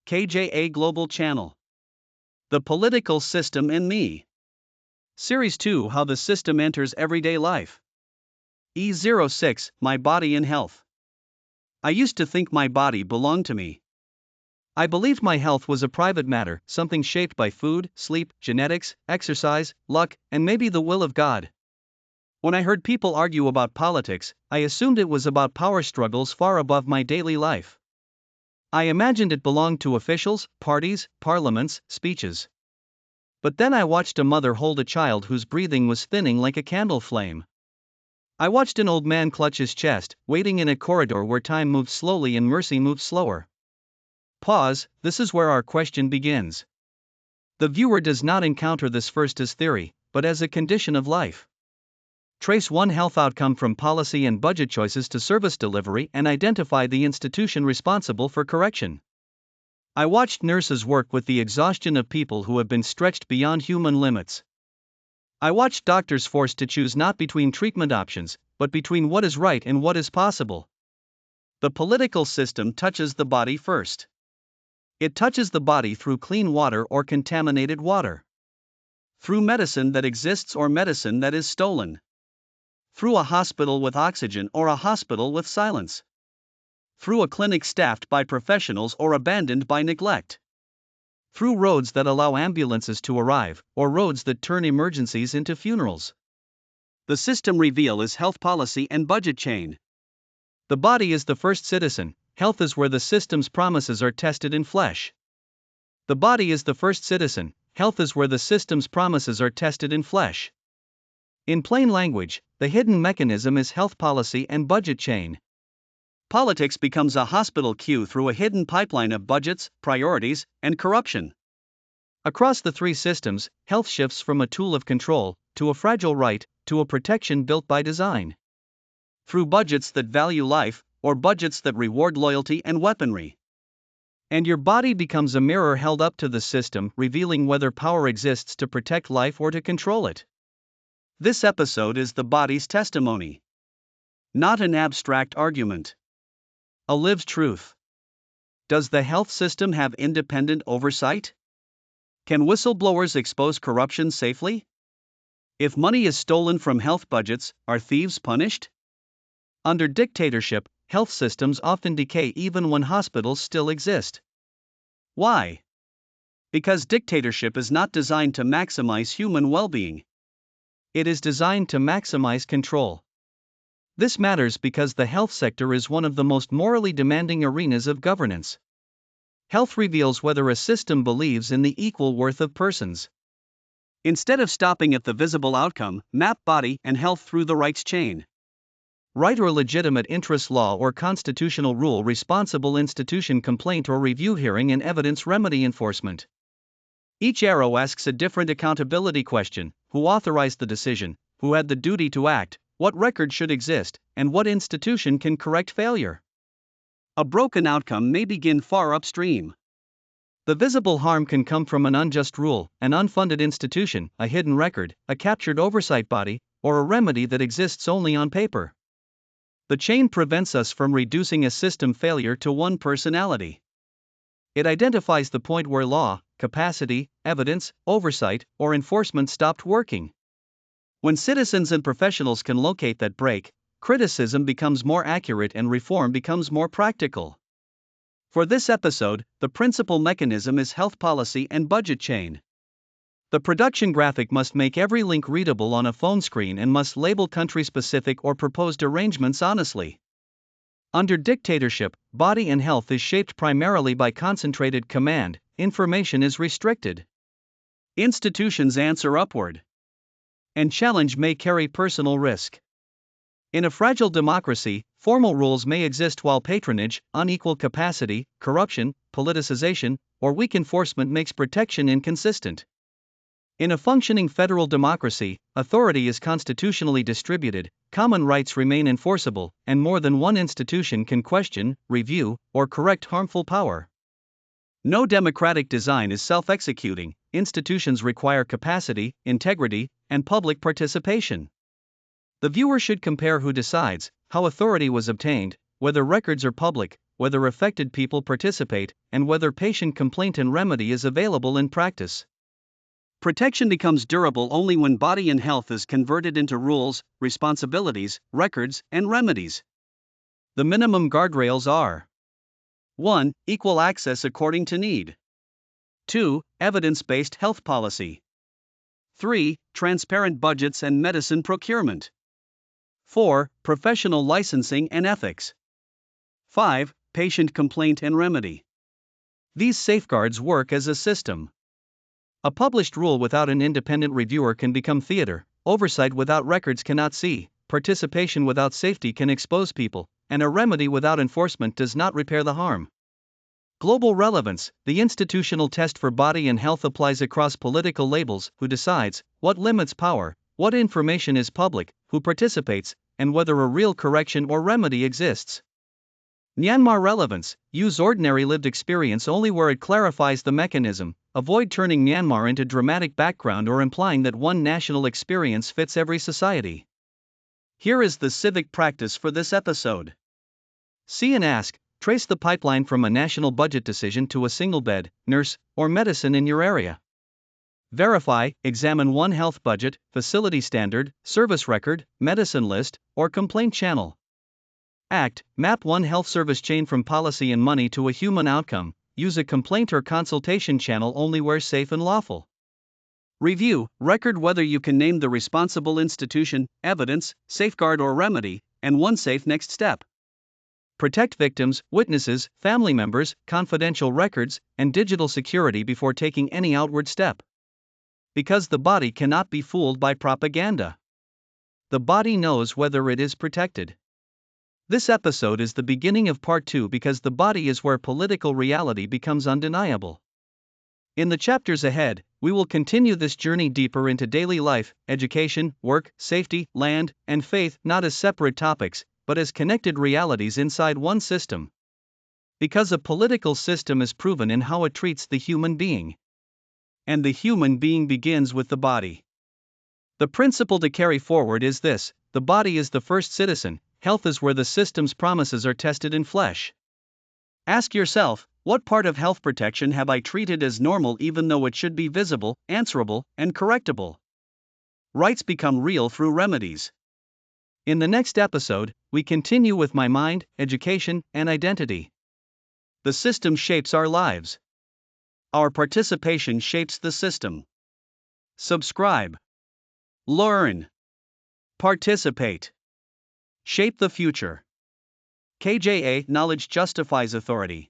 KJA Global Channel. The Political System in Me. Series 2, How the System Enters Everyday Life. E06, My Body and Health. I used to think my body belonged to me. I believed my health was a private matter, something shaped by food, sleep, genetics, exercise, luck, and maybe the will of God. When I heard people argue about politics, I assumed it was about power struggles far above my daily life. I imagined it belonged to officials, parties, parliaments, speeches. But then I watched a mother hold a child whose breathing was thinning like a candle flame. I watched an old man clutch his chest, waiting in a corridor where time moved slowly and mercy moved slower. Pause, this is where our question begins. The viewer does not encounter this first as theory, but as a condition of life. Trace one health outcome from policy and budget choices to service delivery and identify the institution responsible for correction. I watched nurses work with the exhaustion of people who have been stretched beyond human limits. I watched doctors forced to choose not between treatment options, but between what is right and what is possible. The political system touches the body first. It touches the body through clean water or contaminated water. Through medicine that exists or medicine that is stolen. Through a hospital with oxygen or a hospital with silence. Through a clinic staffed by professionals or abandoned by neglect. Through roads that allow ambulances to arrive, or roads that turn emergencies into funerals. The system reveal is health policy and budget chain. The body is the first citizen, health is where the system's promises are tested in flesh. The body is the first citizen, health is where the system's promises are tested in flesh. In plain language, the hidden mechanism is health policy and budget chain. Politics becomes a hospital queue through a hidden pipeline of budgets, priorities, and corruption. Across the three systems, health shifts from a tool of control, to a fragile right, to a protection built by design. Through budgets that value life, or budgets that reward loyalty and weaponry. And your body becomes a mirror held up to the system, revealing whether power exists to protect life or to control it. This episode is the body's testimony. Not an abstract argument. A lived truth. Does the health system have independent oversight? Can whistleblowers expose corruption safely? If money is stolen from health budgets, are thieves punished? Under dictatorship, health systems often decay even when hospitals still exist. Why? Because dictatorship is not designed to maximize human well-being. It is designed to maximize control. This matters because the health sector is one of the most morally demanding arenas of governance. Health reveals whether a system believes in the equal worth of persons. Instead of stopping at the visible outcome, map body and health through the rights chain. Right or legitimate interest law or constitutional rule, responsible institution, complaint or review, hearing and evidence, remedy, enforcement. Each arrow asks a different accountability question: who authorized the decision, who had the duty to act, what record should exist, and what institution can correct failure? A broken outcome may begin far upstream. The visible harm can come from an unjust rule, an unfunded institution, a hidden record, a captured oversight body, or a remedy that exists only on paper. The chain prevents us from reducing a system failure to one personality. It identifies the point where law, capacity, evidence, oversight, or enforcement stopped working. When citizens and professionals can locate that break, criticism becomes more accurate and reform becomes more practical. For this episode, the principal mechanism is health policy and budget chain. The production graphic must make every link readable on a phone screen and must label country-specific or proposed arrangements honestly. Under dictatorship, body and health is shaped primarily by concentrated command, information is restricted. Institutions answer upward. And challenge may carry personal risk. In a fragile democracy, formal rules may exist while patronage, unequal capacity, corruption, politicization, or weak enforcement makes protection inconsistent. In a functioning federal democracy, authority is constitutionally distributed, common rights remain enforceable, and more than one institution can question, review, or correct harmful power. No democratic design is self-executing. Institutions require capacity, integrity, and public participation. The viewer should compare who decides, how authority was obtained, whether records are public, whether affected people participate, and whether patient complaint and remedy is available in practice. Protection becomes durable only when body and health is converted into rules, responsibilities, records, and remedies. The minimum guardrails are: 1. Equal access according to need. 2. Evidence-based health policy. 3. Transparent budgets and medicine procurement. 4. Professional licensing and ethics. 5. Patient complaint and remedy. These safeguards work as a system. A published rule without an independent reviewer can become theater, oversight without records cannot see, participation without safety can expose people, and a remedy without enforcement does not repair the harm. Global relevance: the institutional test for body and health applies across political labels: who decides, what limits power, what information is public, who participates, and whether a real correction or remedy exists. Myanmar relevance: use ordinary lived experience only where it clarifies the mechanism, avoid turning Myanmar into dramatic background or implying that one national experience fits every society. Here is the civic practice for this episode. See and ask: trace the pipeline from a national budget decision to a single bed, nurse, or medicine in your area. Verify: examine one health budget, facility standard, service record, medicine list, or complaint channel. Act: map one health service chain from policy and money to a human outcome. Use a complaint or consultation channel only where safe and lawful. Review: record whether you can name the responsible institution, evidence, safeguard or remedy, and one safe next step. Protect victims, witnesses, family members, confidential records, and digital security before taking any outward step. Because the body cannot be fooled by propaganda. The body knows whether it is protected. This episode is the beginning of part 2 because the body is where political reality becomes undeniable. In the chapters ahead, we will continue this journey deeper into daily life, education, work, safety, land, and faith, not as separate topics, but as connected realities inside one system. Because a political system is proven in how it treats the human being. And the human being begins with the body. The principle to carry forward is this: the body is the first citizen, health is where the system's promises are tested in flesh. Ask yourself, what part of health protection have I treated as normal even though it should be visible, answerable, and correctable? Rights become real through remedies. In the next episode, we continue with my mind, education, and identity. The system shapes our lives. Our participation shapes the system. Subscribe. Learn. Participate. Shape the future. KJA: knowledge justifies authority.